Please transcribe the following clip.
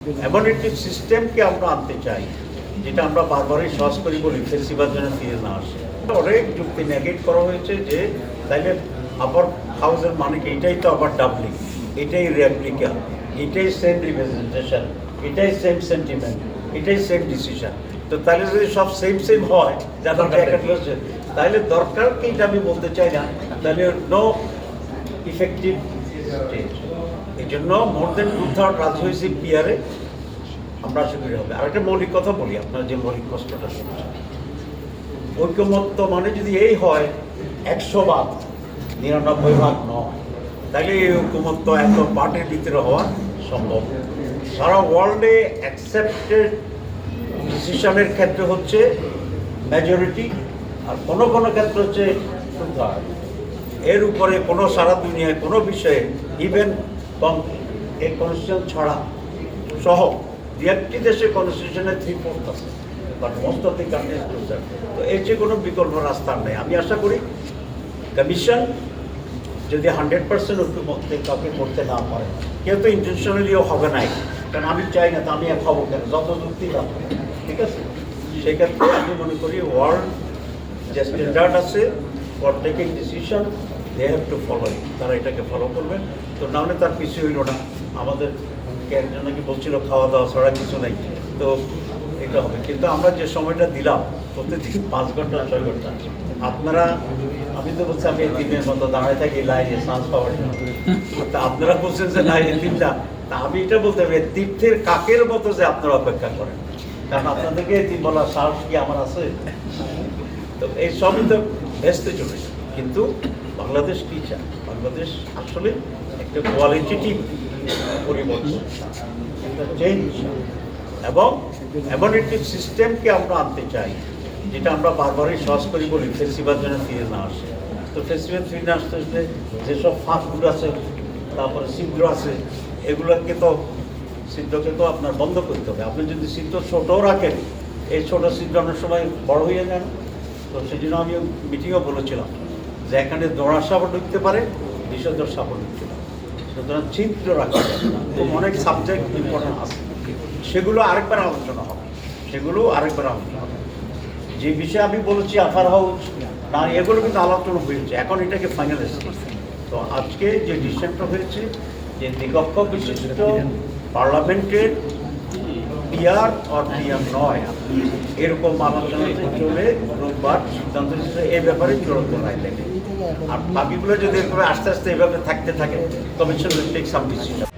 এমন একটি সিস্টেমকে আমরা আনতে চাই যেটা আমরা বারবারই সহজ করি বলি ফেসিবাদ যেন ফিরে না আসে। অনেক যুক্তি নেগেট করা হয়েছে যে তাইলে আবার হাউসের মানে কি এটাই তো আবার ডাবলিং, এটাই রেপ্লিকা, এটাই সেম রিপ্রেজেন্টেশন, এটাই সেম সেন্টিমেন্ট, এটাই সেম ডিসিশন। তো তাহলে যদি সব সেম সেম হয় যারা তাহলে দরকার কি এটা আমি বলতে চাই না, তাহলে নো ইফেক্টিভ চেঞ্জ। এই জন্য মোর দেন 2/3 রাজি হয়েছে পিয়ারে আমরা আশা করি হবে। আর একটা মৌলিক কথা বলি, আপনার যে মৌলিক কষ্টটা শুনছেন, ঐক্যমত্য মানে যদি এই হয় 100 ভাগ 99 ভাগ নয়, তাহলে এই ঐক্যমত্য এত পার্টির ভিতরে হওয়া সম্ভব। সারা ওয়ার্ল্ডে অ্যাকসেপ্টেড ডিসিশনের ক্ষেত্রে হচ্ছে মেজরিটি, আর কোনো কোনো ক্ষেত্রে হচ্ছে 2/3। এর উপরে কোনো সারা দুনিয়ায় কোনো বিষয়ে ইভেন এই কনস্টিটিউশন ছাড়া সহ 2-1টি দেশের কনস্টিটিউশনে 3/4 আছে, but most of the countries closer. তো এর যে কোনো বিকল্প রাস্তা নেই। আমি আশা করি কমিশন যদি 100% ঐক্যমত্যে কাউকে করতে না পারে, কেউ তো ইন্টেনশনালিও হবে নাই, কারণ আমি চাই না, তো আমি এক হবো কেন, যত যুক্তি যাবো, ঠিক আছে। সেক্ষেত্রে আমি মনে করি ওয়ার্ল্ড যে স্ট্যান্ডার্ড আছে for taking decision, they have to follow it, তারা এটাকে ফলো করবে। তো নাহলে তার কিছু হইল না। আমাদের একজন নাকি বলছিল খাওয়া দাওয়া ছাড়া কিছু নেই, তো এটা হবে। কিন্তু আমরা যে সময়টা দিলাম প্রতিদিন 5 ঘন্টা 6 ঘন্টা, আপনারা, আমি তো বলছি আমি এই দিনের মতো দাঁড়ায় থাকি লাইনে চান্স পাওয়ার জন্য, তা আপনারা বলছেন যে না এই দিনটা, তা আমি এটা বলতে হবে তীর্থের কাকের মতো যে আপনারা অপেক্ষা করেন, কারণ আপনাদেরকে এই দিন বলার সাহস কি আমার আছে? তো এই সবই তো ভেস্তে চলেছে। কিন্তু বাংলাদেশ কি চায়? বাংলাদেশ আসলে একটা কোয়ালিটেটিভ পরিবর্তন, একটা চেঞ্জ, এবং এমন একটি সিস্টেমকে আমরা আনতে চাই যেটা আমরা বারবারই সহজ করি বলি ফেসিবাদ যেন ফিরে না আসে। তো ফেসিবাদ ফিরে না আসতে আসলে যেসব ফাঁকগুলো আছে, তারপরে ছিদ্র আছে, এগুলোকে তো ছিদ্রকে তো আপনার বন্ধ করতে হবে। আপনি যদি ছিদ্র ছোটও রাখেন, এই ছোটো ছিদ্র অনেক সময় বড় হয়ে যান। তো সেই জন্য আমি মিটিংও বলেছিলাম যে এখানে দৌড়া সাপও ঢুকতে পারে, বিষধর সাপও ঢুকতে পারে, সুতরাং ছিদ্র রাখা যাবে না। তো অনেক সাবজেক্ট ইম্পর্টেন্ট আছে, সেগুলো আরেকবার আলোচনা হবে, যে বিষয়ে আমি বলেছি আফার হাউস না, এগুলো কিন্তু আলোচনা হয়েছে, এখন এটাকে ফাইনালাইজ করছে। তো আজকে যে ডিসিশনটা হয়েছে যে দ্বিকক্ষ বিশিষ্ট পার্লামেন্টের পিয়ার আর পিয়ার নয়, এরকম আলোচনাতে চলে রোববার সিদ্ধান্ত হিসেবে এই ব্যাপারে চূড়ান্ত রায় দেবে। আর বাকিগুলো যদি এরকম আস্তে আস্তে এভাবে থাকতে থাকে, commission will take some decision.